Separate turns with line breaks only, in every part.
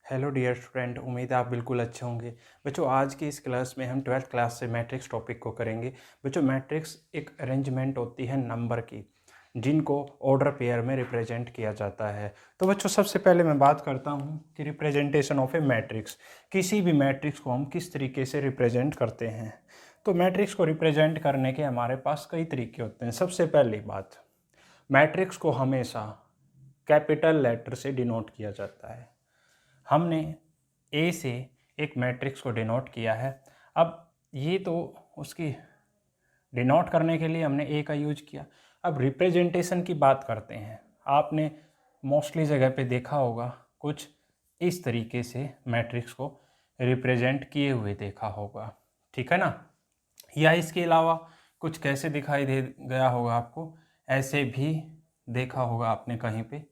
Hello dear student, उम्मीद है आप बिल्कुल अच्छे होंगे। बच्चों, आज की इस क्लास में हम 12th क्लास से मैट्रिक्स टॉपिक को करेंगे। बच्चों, मैट्रिक्स एक अरेंजमेंट होती है नंबर की, जिनको ऑर्डर पेयर में रिप्रेजेंट किया जाता है। तो बच्चों, सबसे पहले मैं बात करता हूँ कि रिप्रेजेंटेशन ऑफ ए मैट्रिक्स, किसी भी मैट्रिक्स को हम किस तरीके से रिप्रेजेंट करते हैं। तो मैट्रिक्स को रिप्रेजेंट करने के हमारे पास कई तरीके होते हैं। सबसे पहली बात, मैट्रिक्स को हमेशा कैपिटल लेटर से डिनोट किया जाता है। हमने ए से एक मैट्रिक्स को डिनोट किया है। अब ये तो उसकी डिनोट करने के लिए हमने ए का यूज किया। अब रिप्रेजेंटेशन की बात करते हैं। आपने मोस्टली जगह पे देखा होगा कुछ इस तरीके से मैट्रिक्स को रिप्रेजेंट किए हुए देखा होगा, ठीक है ना। या इसके अलावा कुछ कैसे दिखाई दे गया होगा आपको, ऐसे भी देखा होगा आपने कहीं पे,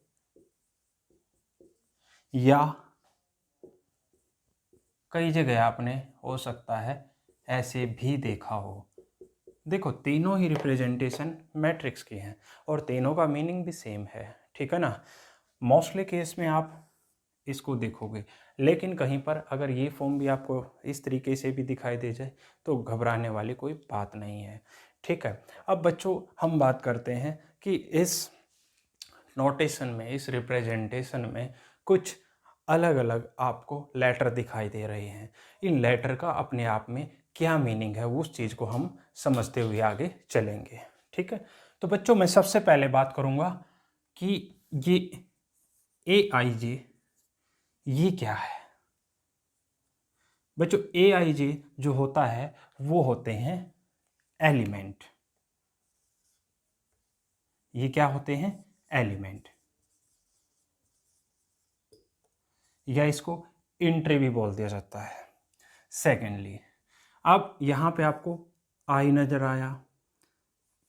या कई जगह आपने हो सकता है ऐसे भी देखा हो। देखो, तीनों ही रिप्रेजेंटेशन मैट्रिक्स की हैं और तीनों का मीनिंग भी सेम है, ठीक है ना। मोस्टली केस में आप इसको देखोगे, लेकिन कहीं पर अगर ये फॉर्म भी आपको इस तरीके से भी दिखाई दे जाए तो घबराने वाली कोई बात नहीं है, ठीक है। अब बच्चों, हम बात करते हैं कि इस नोटेशन में, इस रिप्रेजेंटेशन में कुछ अलग अलग आपको लेटर दिखाई दे रहे हैं। इन लेटर का अपने आप में क्या मीनिंग है, उस चीज़ को हम समझते हुए आगे चलेंगे, ठीक है। तो बच्चों, मैं सबसे पहले बात करूंगा कि ये AIJ ये क्या है। बच्चों, AIJ जो होता है वो होते हैं एलिमेंट। ये क्या होते हैं? एलिमेंट, या इसको इंट्री भी बोल दिया जाता है। सेकेंडली, अब यहाँ पे आपको आई नज़र आया,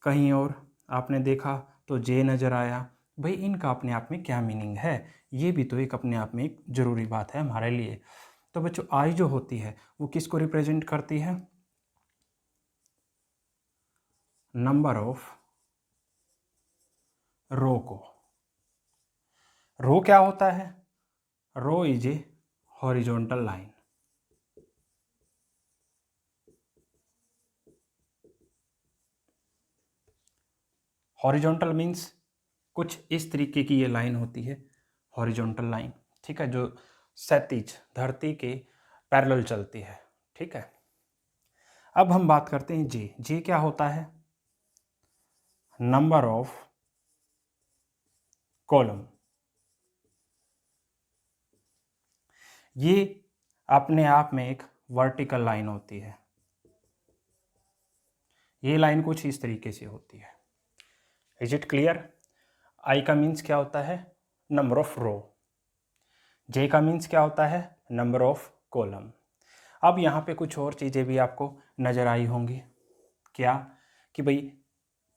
कहीं और आपने देखा तो जे नज़र आया। भाई, इनका अपने आप में क्या मीनिंग है, ये भी तो एक अपने आप में एक ज़रूरी बात है हमारे लिए। तो बच्चों, आई जो होती है वो किसको रिप्रेजेंट करती है? नंबर ऑफ रो को। रो क्या होता है? Row is a horizontal line. Horizontal means कुछ इस तरीके की ये लाइन होती है, हॉरिजॉन्टल लाइन, ठीक है, जो क्षैतिज धरती के पैरेलल चलती है, ठीक है। अब हम बात करते हैं जे। जे क्या होता है? Number of column. ये अपने आप में एक वर्टिकल लाइन होती है। ये लाइन कुछ इस तरीके से होती है। Is it clear? आई का मीन्स क्या होता है? नंबर ऑफ रो। जे का मीन्स क्या होता है? Number of column. अब यहाँ पे कुछ और चीज़ें भी आपको नज़र आई होंगी। क्या? कि भाई,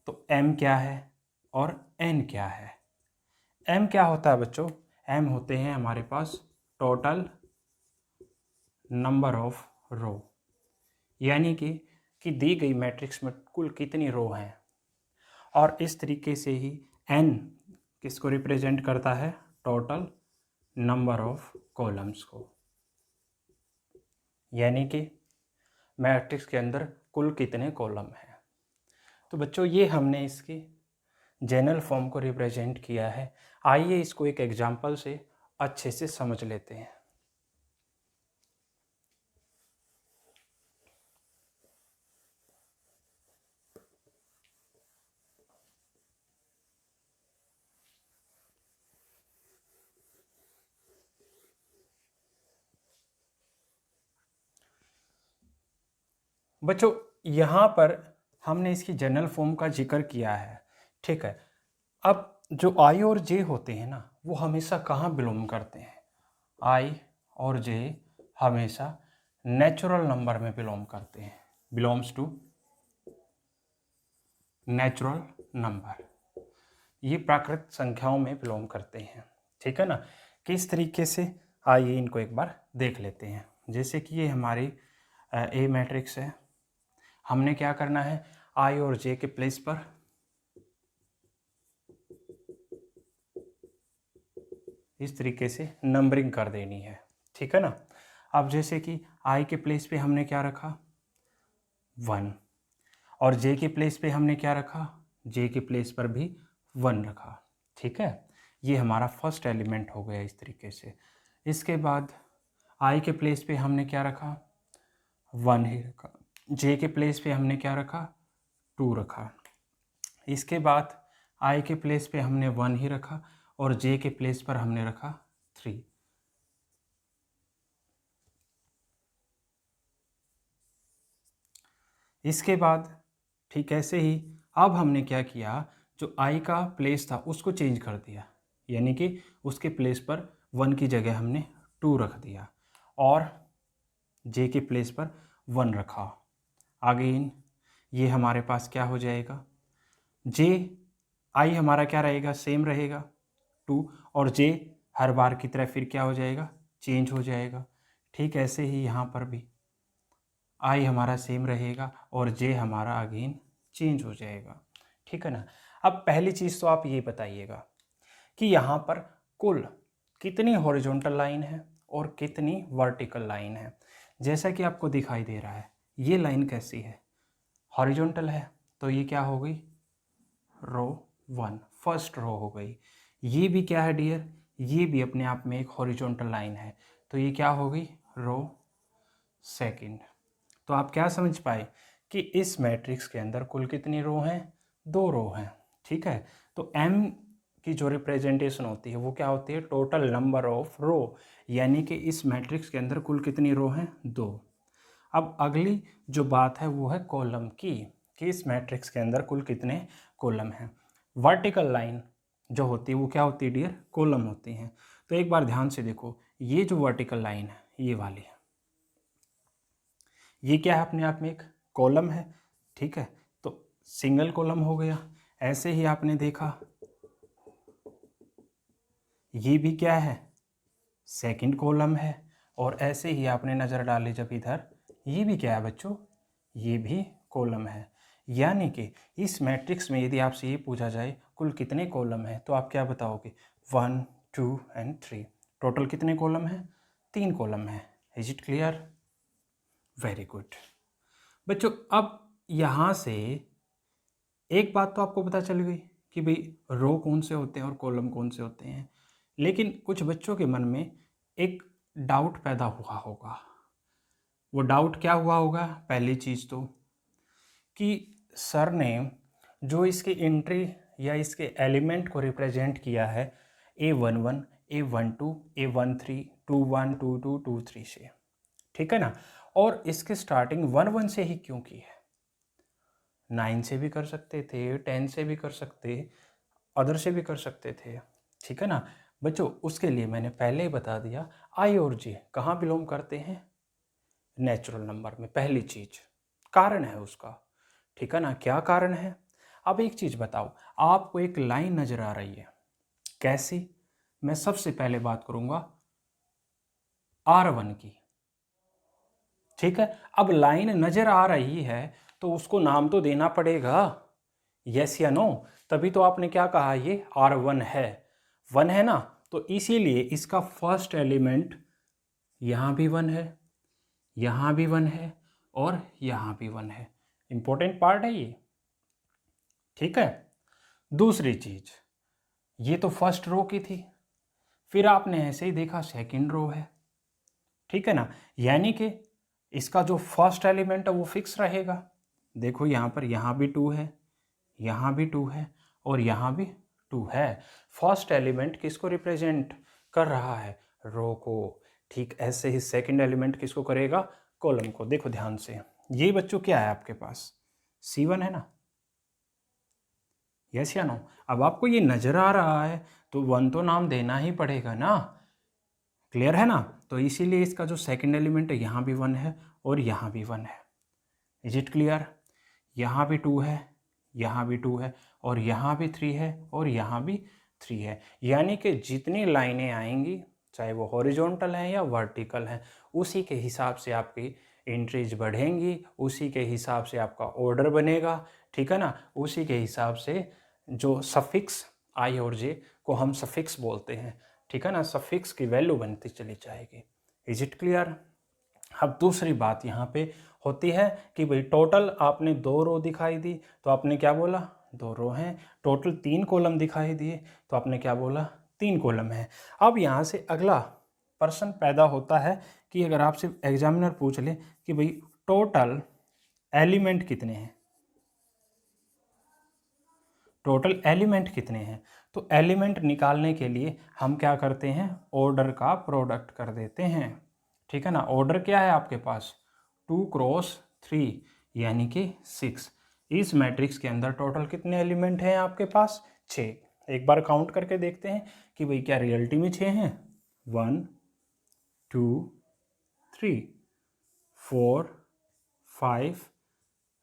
तो एम क्या है और एन क्या है? एम क्या होता है बच्चों? एम होते हैं हमारे पास टोटल नंबर ऑफ रो, यानी कि दी गई मैट्रिक्स में कुल कितनी रो हैं। और इस तरीके से ही एन किसको रिप्रेजेंट करता है? टोटल नंबर ऑफ कॉलम्स को, यानी कि मैट्रिक्स के अंदर कुल कितने कॉलम हैं। तो बच्चों, ये हमने इसकी जनरल फॉर्म को रिप्रेजेंट किया है। आइए इसको एक एग्जांपल से अच्छे से समझ लेते हैं। बच्चों, यहाँ पर हमने इसकी जनरल फॉर्म का जिक्र किया है, ठीक है। अब जो आई और जे होते हैं ना, वो हमेशा कहाँ बिलोंग करते हैं? आई और जे हमेशा नेचुरल नंबर में बिलोंग करते हैं, बिलोंग्स टू नेचुरल नंबर। ये प्राकृतिक संख्याओं में बिलोंग करते हैं, ठीक है ना। किस तरीके से? आइए इनको एक बार देख लेते हैं। जैसे कि ये हमारी ए मैट्रिक्स है। हमने क्या करना है? आई और जे के प्लेस पर इस तरीके से नंबरिंग कर देनी है, ठीक है ना। अब जैसे कि आई के प्लेस पे हमने क्या रखा 1, और जे के प्लेस पे हमने क्या रखा, जे के प्लेस पर भी 1 रखा। ठीक है, ये हमारा फर्स्ट एलिमेंट हो गया इस तरीके से। इसके बाद आई के प्लेस पे हमने क्या रखा 1 ही रखा, जे के प्लेस पे हमने क्या रखा 2 रखा। इसके बाद आई के प्लेस पे हमने 1 ही रखा और जे के प्लेस पर हमने रखा 3। इसके बाद ठीक ऐसे ही अब हमने क्या किया, जो आई का प्लेस था उसको चेंज कर दिया, यानी कि उसके प्लेस पर 1 की जगह हमने 2 रख दिया और जे के प्लेस पर 1 रखा। अगेन ये हमारे पास क्या हो जाएगा, जे आई हमारा क्या रहेगा, सेम रहेगा 2, और जे हर बार की तरह फिर क्या हो जाएगा, चेंज हो जाएगा। ठीक ऐसे ही यहाँ पर भी आई हमारा सेम रहेगा और जे हमारा अगेन चेंज हो जाएगा। ठीक है ना। अब पहली चीज़ तो आप ये बताइएगा कि यहाँ पर कुल कितनी हॉरिजॉन्टल लाइन है और कितनी वर्टिकल लाइन है। जैसा कि आपको दिखाई दे रहा है, ये लाइन कैसी है, हॉरिजॉन्टल है, तो ये क्या हो गई रो 1, फर्स्ट रो हो गई। ये भी क्या है डियर, ये भी अपने आप में एक हॉरिजॉन्टल लाइन है, तो ये क्या हो गई रो सेकंड। तो आप क्या समझ पाए कि इस मैट्रिक्स के अंदर कुल कितनी रो हैं, 2 रो हैं। ठीक है, तो m की जो रिप्रेजेंटेशन होती है वो क्या होती है, टोटल नंबर ऑफ रो, यानी कि इस मैट्रिक्स के अंदर कुल कितनी रो हैं, 2। अब अगली जो बात है वो है कॉलम की, कि इस मैट्रिक्स के अंदर कुल कितने कॉलम हैं। वर्टिकल लाइन जो होती है वो क्या होती है डियर, कॉलम होती हैं। तो एक बार ध्यान से देखो, ये जो वर्टिकल लाइन है ये वाली है, ये क्या है, अपने आप में एक कॉलम है। ठीक है, तो सिंगल कॉलम हो गया। ऐसे ही आपने देखा ये भी क्या है, सेकंड कॉलम है, और ऐसे ही आपने नज़र डाली जब इधर, ये भी क्या है बच्चों, ये भी कॉलम है। यानी कि इस मैट्रिक्स में यदि आपसे ये पूछा जाए कुल कितने कॉलम है, तो आप क्या बताओगे 1 2 एंड 3। टोटल कितने कॉलम हैं, 3 कॉलम है। Is it clear, very good बच्चों। अब यहाँ से एक बात तो आपको पता चल गई कि भाई रो कौन से होते हैं और कॉलम कौन से होते हैं, लेकिन कुछ बच्चों के मन में एक डाउट पैदा हुआ होगा। वो डाउट क्या हुआ होगा, पहली चीज़ तो कि सर ने जो इसकी एंट्री या इसके एलिमेंट को रिप्रेजेंट किया है A11 A12 A13 21 22 23 से, ठीक है ना, और इसके स्टार्टिंग 11 से ही क्यों की है, 9 से भी कर सकते थे, 10 से भी कर सकते, अदर से भी कर सकते थे। ठीक है ना बच्चों, उसके लिए मैंने पहले ही बता दिया आई और जे कहाँ बिलोंग करते हैं, नेचुरल नंबर में। पहली चीज कारण है उसका, ठीक है ना, क्या कारण है। अब एक चीज बताओ, आपको एक लाइन नजर आ रही है, कैसी, मैं सबसे पहले बात करूंगा R1 की। ठीक है, अब लाइन नजर आ रही है तो उसको नाम तो देना पड़ेगा, यस या नो, तभी तो आपने क्या कहा ये R1 है, 1 है ना, तो इसीलिए इसका फर्स्ट एलिमेंट यहां भी 1 है, यहां भी 1 है और यहां भी 1 है। इंपॉर्टेंट पार्ट है ये, ठीक है। दूसरी चीज, ये तो फर्स्ट रो की थी, फिर आपने ऐसे ही देखा सेकंड रो है, ठीक है ना, यानी कि इसका जो फर्स्ट एलिमेंट है वो फिक्स रहेगा। देखो यहाँ पर, यहाँ भी 2 है, यहाँ भी 2 है और यहाँ भी 2 है। फर्स्ट एलिमेंट किसको रिप्रेजेंट कर रहा है, रो को। ठीक ऐसे ही सेकंड एलिमेंट किसको करेगा, कॉलम को। देखो ध्यान से, ये बच्चों क्या है आपके पास, C1 है ना, यस या नो। अब आपको ये नजर आ रहा है तो 1 तो नाम देना ही पड़ेगा ना, क्लियर है ना। तो इसीलिए इसका जो सेकंड एलिमेंट है यहाँ भी 1 है और यहाँ भी 1 है। इज इट क्लियर, यहाँ भी 2 है, यहाँ भी 2 है और यहाँ भी 3 है और यहाँ भी 3 है। यानी कि जितनी लाइनें आएंगी, चाहे वो हॉरिजॉन्टल हैं या वर्टिकल हैं, उसी के हिसाब से आपकी एंट्रीज बढ़ेंगी, उसी के हिसाब से आपका ऑर्डर बनेगा, ठीक है ना। उसी के हिसाब से जो सफिक्स आई और जे को हम सफिक्स बोलते हैं, ठीक है ना, सफिक्स की वैल्यू बनती चली जाएगी। Is it clear? अब दूसरी बात यहाँ पे होती है कि भाई टोटल आपने 2 रो दिखाई दी तो आपने क्या बोला, 2 रो हैं। टोटल 3 कॉलम दिखाई दिए तो आपने क्या बोला, 3 कॉलम है। अब यहाँ से अगला प्रश्न पैदा होता है कि अगर आपसे एग्जामिनर पूछ ले कि भाई टोटल एलिमेंट कितने हैं, टोटल एलिमेंट कितने हैं, तो एलिमेंट निकालने के लिए हम क्या करते हैं, ऑर्डर का प्रोडक्ट कर देते हैं। ठीक है ना, ऑर्डर क्या है आपके पास, 2 क्रॉस 3 यानी कि 6। इस मैट्रिक्स के अंदर टोटल कितने एलिमेंट हैं आपके पास, 6। एक बार काउंट करके देखते हैं कि भाई क्या रियलिटी में 6 हैं। 1 2 3 4 5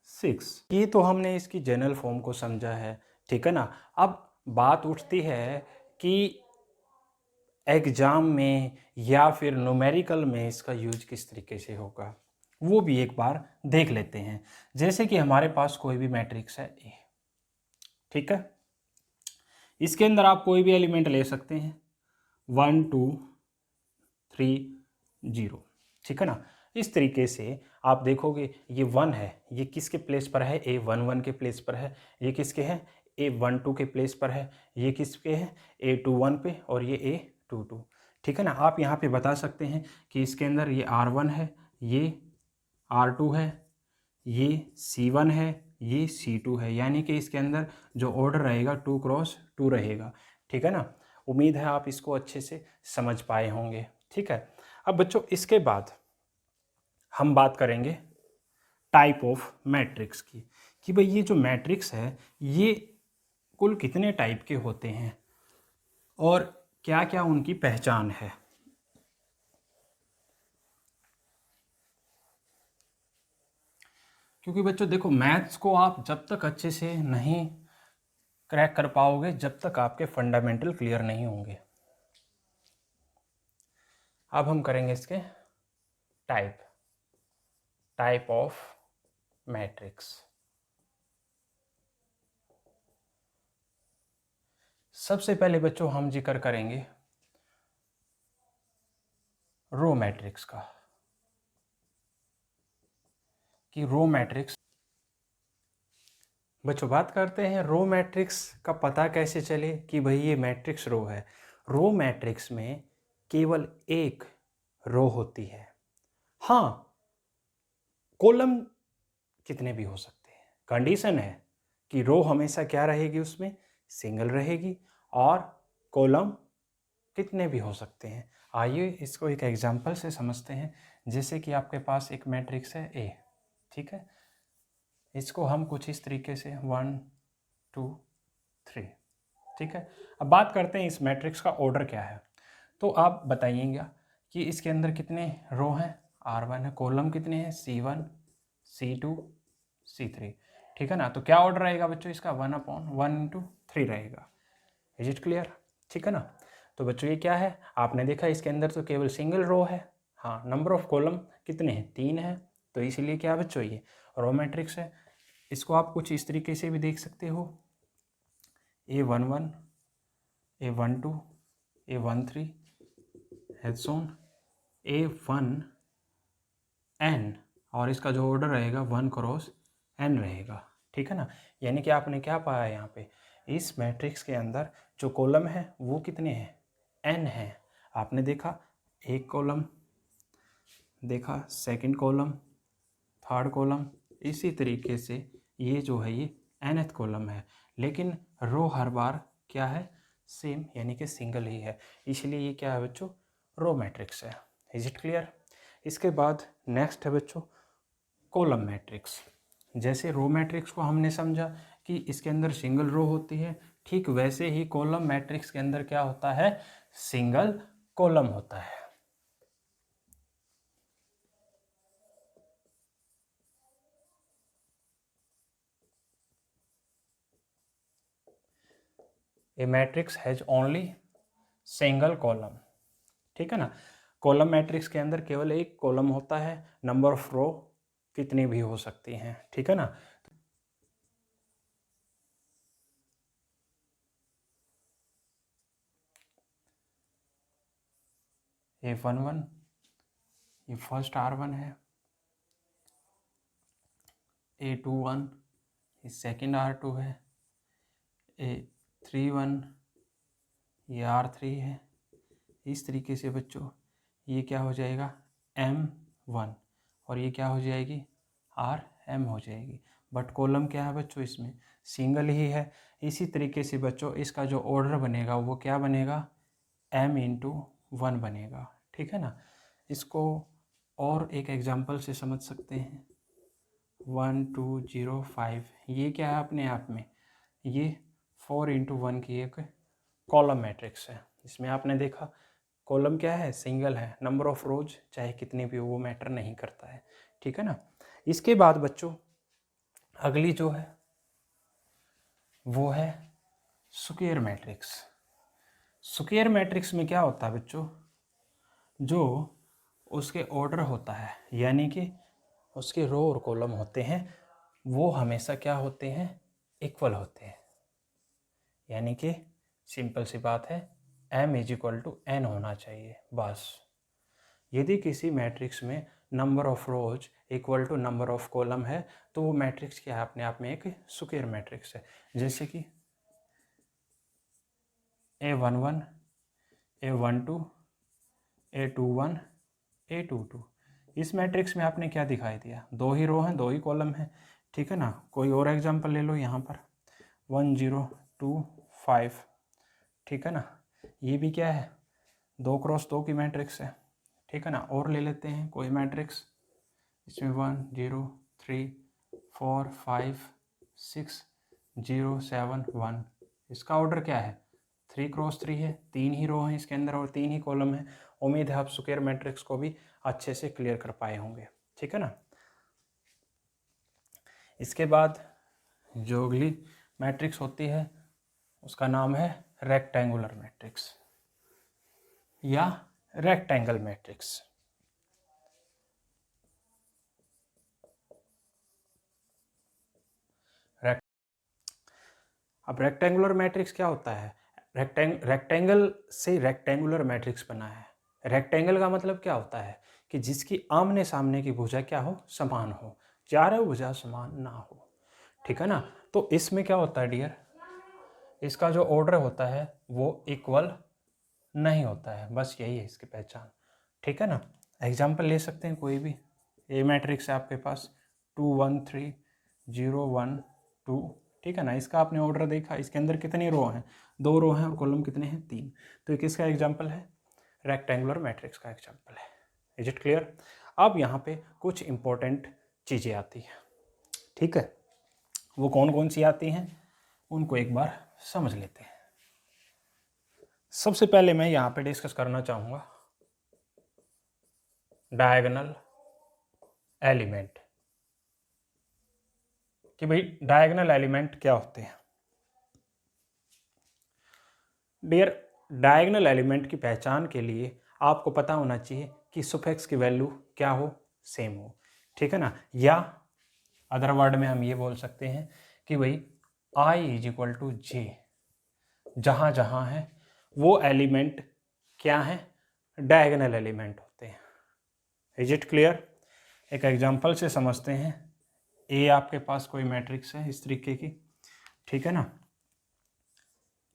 6। ये तो हमने इसकी जनरल फॉर्म को समझा है, ठीक है ना। अब बात उठती है कि एग्जाम में या फिर न्यूमेरिकल में इसका यूज किस तरीके से होगा, वो भी एक बार देख लेते हैं। जैसे कि हमारे पास कोई भी मैट्रिक्स है ए, ठीक है, इसके अंदर आप कोई भी एलिमेंट ले सकते हैं, 1 2 3 0, ठीक है ना। इस तरीके से आप देखोगे ये 1 है, ये किसके प्लेस पर है, A11 के प्लेस पर है। ये किसके हैं, A12 के प्लेस पर है। ये किसके हैं, A21 पे, और ये A22, ठीक है ना। आप यहाँ पे बता सकते हैं कि इसके अंदर ये R1 है, ये R2 है, ये C1 है, ये C2 है, यानी कि इसके अंदर जो ऑर्डर रहेगा 2 क्रॉस 2 रहेगा, ठीक है ना। उम्मीद है आप इसको अच्छे से समझ पाए होंगे, ठीक है। अब बच्चों इसके बाद हम बात करेंगे टाइप ऑफ मैट्रिक्स की, कि भाई ये जो मैट्रिक्स है ये कुल कितने टाइप के होते हैं और क्या क्या उनकी पहचान है। क्योंकि बच्चों देखो, मैथ्स को आप जब तक अच्छे से नहीं क्रैक कर पाओगे जब तक आपके फंडामेंटल क्लियर नहीं होंगे। अब हम करेंगे इसके टाइप ऑफ मैट्रिक्स। सबसे पहले बच्चों हम जिक्र करेंगे रो मैट्रिक्स का, कि रो मैट्रिक्स। बच्चों बात करते हैं रो मैट्रिक्स का पता कैसे चले कि भाई ये मैट्रिक्स रो है। रो मैट्रिक्स में केवल एक रो होती है। हाँ, कॉलम कितने भी हो सकते हैं, कंडीशन है कि रो हमेशा क्या रहेगी, उसमें सिंगल रहेगी, और कॉलम कितने भी हो सकते हैं। आइए इसको एक एग्जांपल से समझते हैं। जैसे कि आपके पास एक मैट्रिक्स है ए, ठीक है, इसको हम कुछ इस तरीके से 1 2 3, ठीक है। अब बात करते हैं इस मैट्रिक्स का ऑर्डर क्या है। तो आप बताइएगा कि इसके अंदर कितने रो हैं, R1 है, कॉलम कितने हैं, C1 C2 C3, ठीक है ना। तो क्या ऑर्डर रहेगा बच्चों इसका, 1/1 × 3 रहेगा। इज इट क्लियर, ठीक है ना। तो बच्चों ये क्या है, आपने देखा इसके अंदर तो केवल सिंगल रो है। हाँ, नंबर ऑफ कॉलम कितने हैं, 3 है, तो इसीलिए क्या बच्चों ये रो मैट्रिक्स है। इसको आप कुछ इस तरीके से भी देख सकते हो, A11 A12 A13 हेड्सोन A1n, और इसका जो ऑर्डर रहेगा 1 क्रॉस n रहेगा, ठीक है ना। यानी कि आपने क्या पाया यहाँ पे, इस मैट्रिक्स के अंदर जो कॉलम है वो कितने हैं, n है। आपने देखा एक कॉलम, देखा सेकंड कॉलम, थर्ड कॉलम, इसी तरीके से ये जो है ये nth कॉलम है। लेकिन रो हर बार क्या है, सेम, यानी कि सिंगल ही है, इसलिए ये क्या है बच्चों, रो मैट्रिक्स है। Is it clear. इसके बाद नेक्स्ट है बच्चों कॉलम मैट्रिक्स। जैसे रो मैट्रिक्स को हमने समझा कि इसके अंदर सिंगल रो होती है, ठीक वैसे ही कॉलम मैट्रिक्स के अंदर क्या होता है, सिंगल कॉलम होता है। A matrix has only single column, ठीक है ना। कॉलम मैट्रिक्स के अंदर केवल एक कॉलम होता है, नंबर ऑफ रो कितनी भी हो सकती हैं, ठीक है ना। A11 ये फर्स्ट R1 है, A21, ये सेकंड R2 है, A31, ये R3 है। इस तरीके से बच्चों ये क्या हो जाएगा M1 और ये क्या हो जाएगी RM हो जाएगी। बट कॉलम क्या है बच्चों, इसमें सिंगल ही है। इसी तरीके से बच्चों इसका जो ऑर्डर बनेगा वो क्या बनेगा M×1 बनेगा। ठीक है ना। इसको और एक एग्जांपल से समझ सकते हैं। 1 2 0 5 ये क्या है अपने आप में, ये 4×1 की एक कॉलम मैट्रिक्स है। इसमें आपने देखा कॉलम क्या है सिंगल है, नंबर ऑफ रोज चाहे कितनी भी हो वो मैटर नहीं करता है। ठीक है ना। इसके बाद बच्चों अगली जो है वो है स्क्वायर मैट्रिक्स। स्क्वायर मैट्रिक्स में क्या होता है बच्चों, जो उसके ऑर्डर होता है यानी कि उसके रो और कॉलम होते हैं वो हमेशा क्या होते हैं इक्वल होते हैं। यानी कि सिंपल सी बात है M=n होना चाहिए बस। यदि किसी मैट्रिक्स में number of rows equal to number of column है तो वो मैट्रिक्स क्या है अपने आप में एक स्क्वायर मैट्रिक्स है। जैसे कि A11, A12, A21, A22। इस मैट्रिक्स में आपने क्या दिखाई दिया, दो ही रो हैं दो ही कॉलम हैं। ठीक है ना। कोई और एग्जांपल ले लो यहाँ पर 1 0 2 5। ठीक है ना। ये भी क्या है 2×2 की मैट्रिक्स है। ठीक है ना। और ले लेते हैं कोई मैट्रिक्स, इसमें 1 0 3 4 5 6 0 7 1। इसका ऑर्डर क्या है 3×3 है, 3 ही रो हैं इसके अंदर और 3 ही कॉलम है। उम्मीद है आप स्क्वायर मैट्रिक्स को भी अच्छे से क्लियर कर पाए होंगे। ठीक है ना। इसके बाद जो अगली मैट्रिक्स होती है उसका नाम है रेक्टेंगुलर मैट्रिक्स या रेक्टेंगल मैट्रिक्स। अब रेक्टेंगुलर मैट्रिक्स क्या होता है, रेक्टेंगल से रेक्टेंगुलर मैट्रिक्स बना है। रेक्टेंगल का मतलब क्या होता है कि जिसकी आमने सामने की भुजा क्या हो समान हो, चारों भुजा समान ना हो। ठीक है ना। तो इसमें क्या होता है डियर, इसका जो ऑर्डर होता है वो इक्वल नहीं होता है, बस यही है इसकी पहचान। ठीक है ना। एग्जाम्पल ले सकते हैं कोई भी। ए मैट्रिक्स है आपके पास 2 1 3 0 1 2। ठीक है ना। इसका आपने ऑर्डर देखा, इसके अंदर कितनी रो हैं, 2 रो हैं और कॉलम कितने हैं 3। तो ये किसका एग्जाम्पल है, रेक्टेंगुलर मैट्रिक्स का एग्जाम्पल है। Is it clear. अब यहाँ पे कुछ इंपॉर्टेंट चीज़ें आती हैं। ठीक है। वो कौन कौन सी आती हैं उनको एक बार समझ लेते हैं। सबसे पहले मैं यहाँ पे डिस्कस करना चाहूँगा डायगोनल एलिमेंट, कि भाई डायगोनल एलिमेंट क्या होते हैं। डियर डायगोनल एलिमेंट की पहचान के लिए आपको पता होना चाहिए कि सुफिक्स की वैल्यू क्या हो, सेम हो। ठीक है ना। या अदर वर्ड में हम ये बोल सकते हैं कि भाई I=J जहाँ जहाँ है वो एलिमेंट क्या है डायगोनल एलिमेंट होते हैं। Is it clear. एक एग्जांपल से समझते हैं। ए आपके पास कोई मैट्रिक्स है इस तरीके की। ठीक है ना।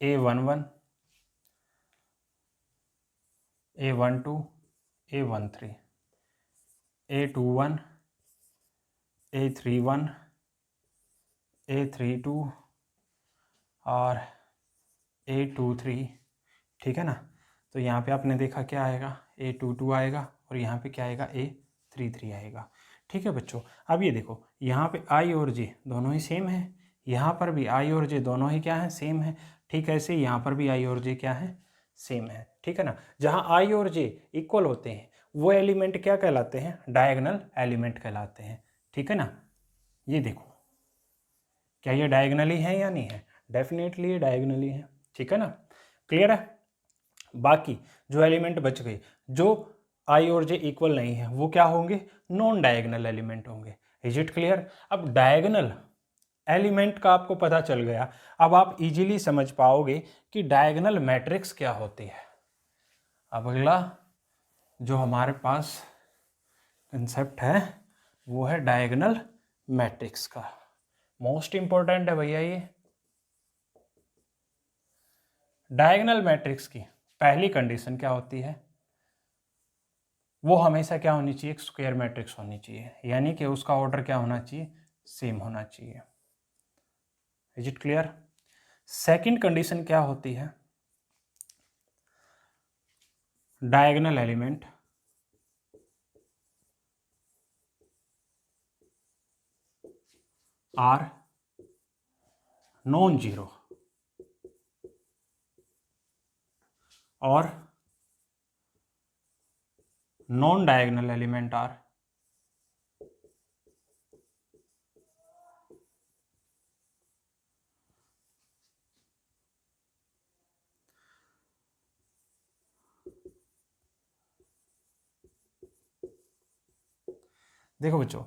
A11, A12, A13, A21, A31, A32 और A23। ठीक है ना। तो यहाँ पे आपने देखा क्या आएगा A22 आएगा और यहाँ पे क्या आएगा A33 आएगा। ठीक है बच्चों। अब ये देखो यहाँ पे I और J दोनों ही सेम है, यहाँ पर भी I और J दोनों ही क्या है सेम है। ठीक है। ऐसे यहाँ पर भी I और J क्या है सेम है। ठीक है ना। जहाँ I और J इक्वल होते हैं वो एलिमेंट क्या कहलाते हैं डायगोनल एलिमेंट कहलाते हैं। ठीक है ना। ये देखो क्या ये डायगोनली है या नहीं है, डेफिनेटली ये डायगोनली है। ठीक है ना। क्लियर है। बाकी जो एलिमेंट बच गए जो I और J इक्वल नहीं है वो क्या होंगे नॉन डायगोनल एलिमेंट होंगे। Is it clear. अब डायगोनल एलिमेंट का आपको पता चल गया, अब आप इजीली समझ पाओगे कि डायगोनल मैट्रिक्स क्या होती है। अब अगला जो हमारे पास कंसेप्ट है वो है डायगोनल मैट्रिक्स का। मोस्ट इंपॉर्टेंट है भैया ये। डायगोनल मैट्रिक्स की पहली कंडीशन क्या होती है, वो हमेशा क्या होनी चाहिए, एक स्क्वायर मैट्रिक्स होनी चाहिए, यानी कि उसका ऑर्डर क्या होना चाहिए, सेम होना चाहिए। Is it clear? Second condition क्या होती है, diagonal element are non zero और नॉन डायगोनल एलिमेंट आर देखो बच्चों,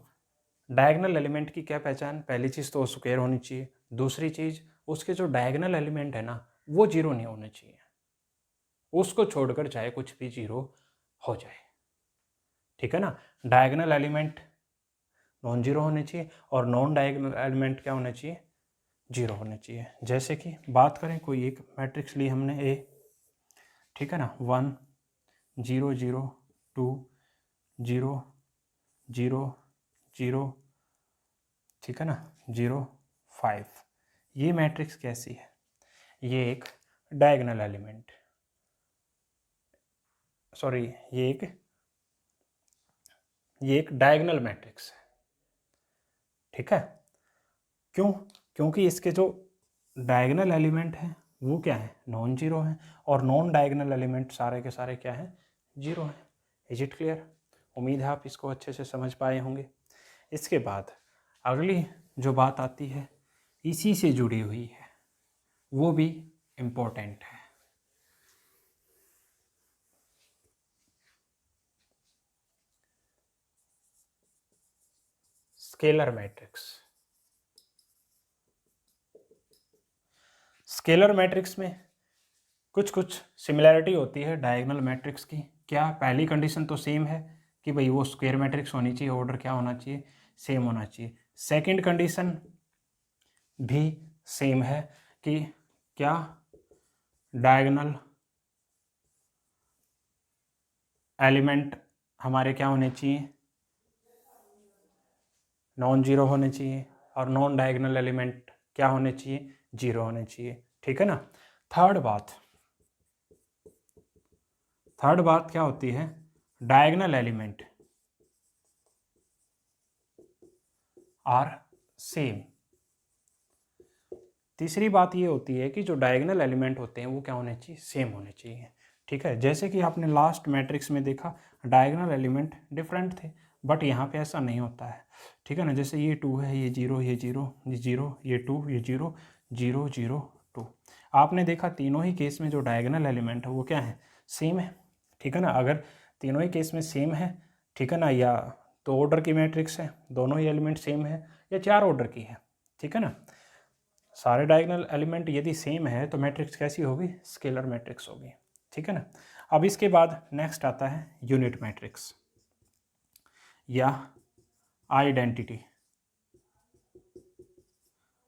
डायगोनल एलिमेंट की क्या पहचान, पहली चीज़ तो स्क्वायर होनी चाहिए, दूसरी चीज़ उसके जो डायगोनल एलिमेंट है ना वो जीरो नहीं होने चाहिए, उसको छोड़कर चाहे कुछ भी जीरो हो जाए, ठीक है ना। डायगोनल एलिमेंट नॉन जीरो होने चाहिए और नॉन डायगोनल एलिमेंट क्या होने चाहिए, जीरो होने चाहिए। जैसे कि बात करें, कोई एक मैट्रिक्स ली हमने ए, ठीक है ना, 1 0 0 2 0 0 0, ठीक है ना, 0 5, ये मैट्रिक्स कैसी है, ये एक डायगोनल एलिमेंट, सॉरी ये एक डायगोनल मैट्रिक्स है, ठीक है। क्यों? क्योंकि इसके जो डायगोनल एलिमेंट हैं वो क्या है, नॉन जीरो हैं, और नॉन डायगोनल एलिमेंट सारे के सारे क्या हैं, जीरो हैं। Is it clear? उम्मीद है आप इसको अच्छे से समझ पाए होंगे। इसके बाद अगली जो बात आती है इसी से जुड़ी हुई है, वो भी इम्पोर्टेंट है, स्केलर मैट्रिक्स। स्केलर मैट्रिक्स में कुछ कुछ सिमिलैरिटी होती है डायगोनल मैट्रिक्स की। क्या? पहली कंडीशन तो सेम है कि भाई वो स्क्वायर मैट्रिक्स होनी चाहिए, ऑर्डर क्या होना चाहिए, सेम होना चाहिए। सेकंड कंडीशन भी सेम है कि क्या, डायगोनल एलिमेंट हमारे क्या होने चाहिए, नॉन जीरो होने चाहिए, और नॉन डायगोनल एलिमेंट क्या होने चाहिए, जीरो होने चाहिए, ठीक है ना। थर्ड बात क्या होती है, डायगोनल एलिमेंट आर सेम। तीसरी बात ये होती है कि जो डायगोनल एलिमेंट होते हैं वो क्या होने चाहिए, सेम होने चाहिए, ठीक है। जैसे कि आपने लास्ट मैट्रिक्स में देखा डायगोनल एलिमेंट डिफरेंट थे, बट यहाँ पे ऐसा नहीं होता है, ठीक है ना। जैसे ये 2 है, ये 0, ये 0, ये 0, ये 2, ये 0, 0 0 2, आपने देखा तीनों ही केस में जो डायगोनल एलिमेंट है वो क्या है, सेम है, ठीक है ना। अगर तीनों ही केस में सेम है, ठीक है ना, या तो ऑर्डर की मैट्रिक्स है, दोनों ही एलिमेंट सेम है, या 4 ऑर्डर की है, ठीक है ना। सारे डायगोनल एलिमेंट यदि सेम है तो मैट्रिक्स कैसी होगी, स्केलर मैट्रिक्स होगी, ठीक है ना। अब इसके बाद नेक्स्ट आता है यूनिट मैट्रिक्स या आइडेंटिटी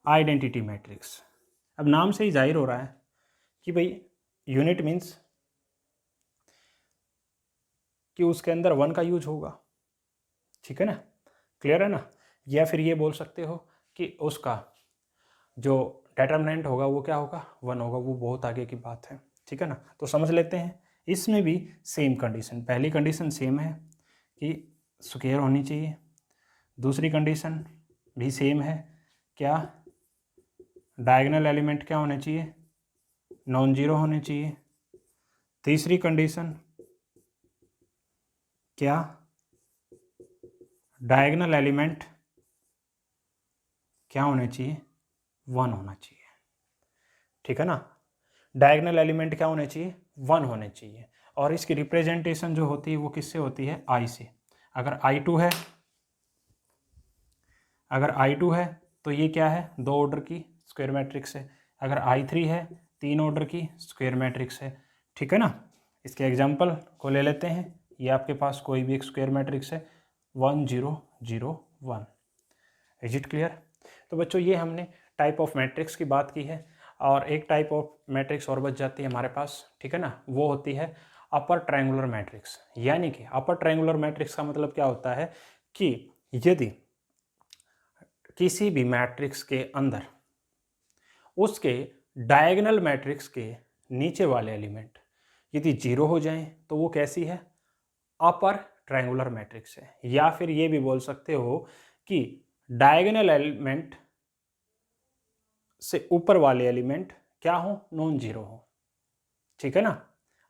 आइडेंटिटी मैट्रिक्स। अब नाम से ही जाहिर हो रहा है कि भाई यूनिट मीन्स कि उसके अंदर 1 का यूज होगा, ठीक है ना, क्लियर है ना। या फिर ये बोल सकते हो कि उसका जो डेटर्मिनेंट होगा वो क्या होगा, 1 होगा, वो बहुत आगे की बात है, ठीक है ना। तो समझ लेते हैं, इसमें भी सेम कंडीशन, पहली कंडीशन सेम है कि स्क्वायर होनी चाहिए, दूसरी कंडीशन भी सेम है, क्या, डायगोनल एलिमेंट क्या होने चाहिए, नॉन जीरो होने चाहिए, तीसरी कंडीशन क्या, डायगोनल एलिमेंट क्या होने चाहिए, 1 होना चाहिए, ठीक है ना। डायगोनल एलिमेंट क्या होने चाहिए, 1 होने चाहिए, और इसकी रिप्रेजेंटेशन जो होती है वो किससे होती है, आई से। अगर I2 है तो ये क्या है, 2 ऑर्डर की स्क्वायर मैट्रिक्स है। अगर I3 है, 3 ऑर्डर की स्क्वायर मैट्रिक्स है, ठीक है ना। इसके एग्जांपल को ले लेते हैं, ये आपके पास कोई भी एक स्क्वायर मैट्रिक्स है, 1001। Is it clear? तो बच्चों ये हमने टाइप ऑफ मैट्रिक्स की बात की है, और एक टाइप ऑफ मैट्रिक्स और बच जाती है हमारे पास, ठीक है ना, वो होती है अपर ट्रायंगुलर मैट्रिक्स। यानी कि अपर ट्रायंगुलर मैट्रिक्स का मतलब क्या होता है कि यदि किसी भी मैट्रिक्स के अंदर उसके डायगोनल मैट्रिक्स के नीचे वाले एलिमेंट यदि जीरो हो जाएं तो वो कैसी है? अपर ट्रायंगुलर मैट्रिक्स है। या फिर ये भी बोल सकते हो कि डायगोनल एलिमेंट से ऊपर वाले एलिमेंट क्या हो? नॉन जीरो हो। ठीक है ना?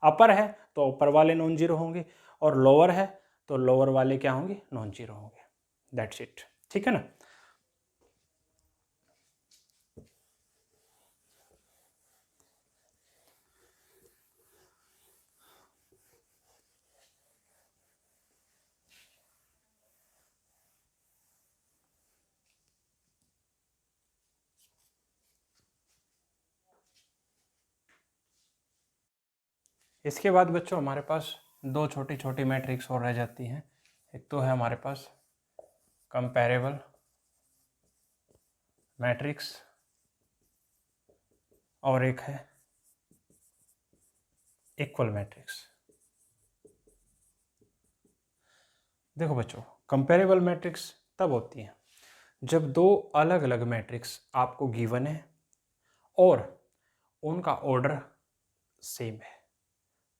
अपर है तो ऊपर वाले नॉन जीरो होंगे, और लोअर है तो लोअर वाले क्या होंगे? नॉन जीरो होंगे। That's it. ठीक है ना? इसके बाद बच्चों हमारे पास दो छोटी छोटी मैट्रिक्स और रह जाती हैं। एक तो है हमारे पास कंपैरेबल मैट्रिक्स, और एक है इक्वल मैट्रिक्स। देखो बच्चों, कंपैरेबल मैट्रिक्स तब होती है जब दो अलग अलग मैट्रिक्स आपको गिवन है और उनका ऑर्डर सेम है,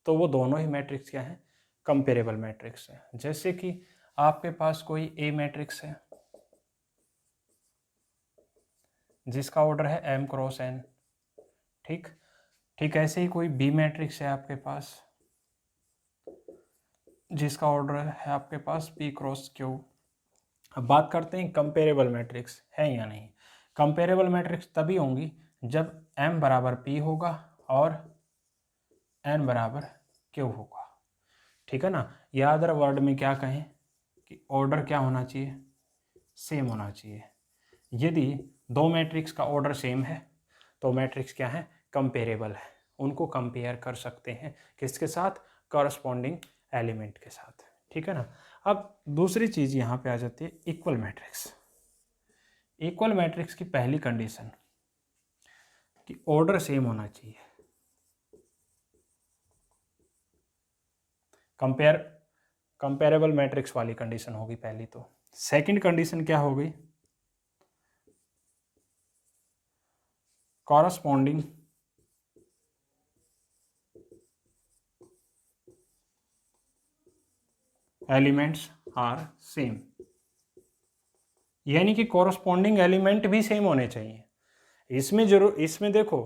तो वो दोनों ही मैट्रिक्स क्या है? कंपेरेबल मैट्रिक्स है। जैसे कि आपके पास कोई ए मैट्रिक्स है जिसका ऑर्डर है m क्रॉस n, ठीक ठीक ऐसे ही कोई बी मैट्रिक्स है आपके पास जिसका ऑर्डर है आपके पास p क्रॉस q। अब बात करते हैं कंपेरेबल मैट्रिक्स है या नहीं। कंपेरेबल मैट्रिक्स तभी होंगी जब m बराबर p होगा और n बराबर q होगा। ठीक है ना? या अदर वर्ड में क्या कहें कि ऑर्डर क्या होना चाहिए? सेम होना चाहिए। यदि दो मैट्रिक्स का ऑर्डर सेम है तो मैट्रिक्स क्या है? कंपेरेबल है। उनको कंपेयर कर सकते हैं किसके साथ? कॉरस्पॉन्डिंग एलिमेंट के साथ। ठीक है ना? अब दूसरी चीज़ यहाँ पे आ जाती है इक्वल मैट्रिक्स। इक्वल मैट्रिक्स की पहली कंडीशन कि ऑर्डर सेम होना चाहिए। कंपेरेबल मैट्रिक्स वाली कंडीशन होगी पहली। तो सेकंड कंडीशन क्या हो गई? Corresponding elements are same. यानी कि कॉरस्पॉन्डिंग एलिमेंट भी सेम होने चाहिए। इसमें देखो,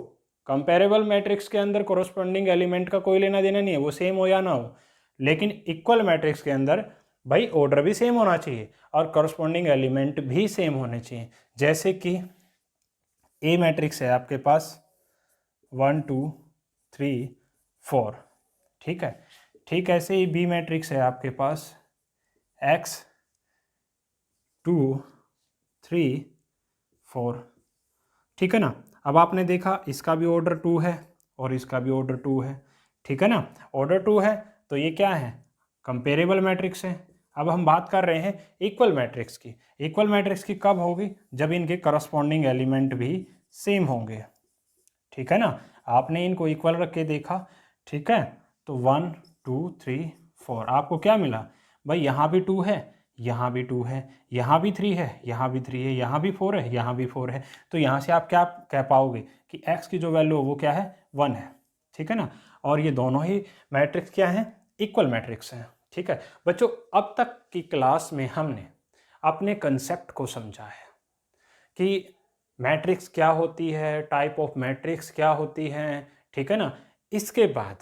कंपेरेबल मैट्रिक्स के अंदर कॉरस्पॉन्डिंग एलिमेंट का कोई लेना देना नहीं है, वो सेम हो या ना हो। लेकिन इक्वल मैट्रिक्स के अंदर भाई ऑर्डर भी सेम होना चाहिए और कॉरस्पॉन्डिंग एलिमेंट भी सेम होने चाहिए। जैसे कि ए मैट्रिक्स है आपके पास 1 2 3 4, ठीक है। ठीक ऐसे ही बी मैट्रिक्स है आपके पास x 2 3 4, ठीक है ना। अब आपने देखा इसका भी ऑर्डर 2 है और इसका भी ऑर्डर 2 है, ठीक है ना। ऑर्डर 2 है तो ये क्या है? कंपेरेबल मैट्रिक्स है। अब हम बात कर रहे हैं इक्वल मैट्रिक्स की। इक्वल मैट्रिक्स की कब होगी? जब इनके करस्पॉन्डिंग एलिमेंट भी सेम होंगे, ठीक है ना। आपने इनको इक्वल रख के देखा, ठीक है, तो 1 2 3 4 आपको क्या मिला? भाई यहाँ भी 2 है, यहाँ भी 2 है, यहाँ भी 3 है, यहाँ भी 3 है, यहाँ भी 4 है, यहाँ भी 4 है। तो यहाँ से आप क्या कह पाओगे कि x की जो वैल्यू है वो क्या है? 1 है, ठीक है ना। और ये दोनों ही मैट्रिक्स क्या हैं? इक्वल मैट्रिक्स हैं, ठीक है। बच्चों, अब तक की क्लास में हमने अपने कंसेप्ट को समझा है कि मैट्रिक्स क्या होती है, टाइप ऑफ मैट्रिक्स क्या होती हैं, ठीक है ना। इसके बाद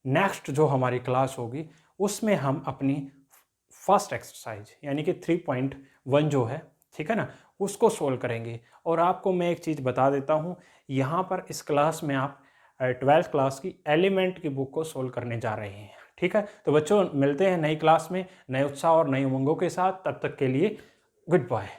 नेक्स्ट जो हमारी क्लास होगी उसमें हम अपनी फर्स्ट एक्सरसाइज यानी कि 3.1 जो है, ठीक है ना, उसको सोल्व करेंगे। और आपको मैं एक चीज़ बता देता हूँ, यहाँ पर इस क्लास में आप 12th क्लास की एलिमेंट की बुक को सोल्व करने जा रहे हैं, ठीक है। तो बच्चों, मिलते हैं नई क्लास में नए उत्साह और नई उमंगों के साथ। तब तक के लिए गुड बाय।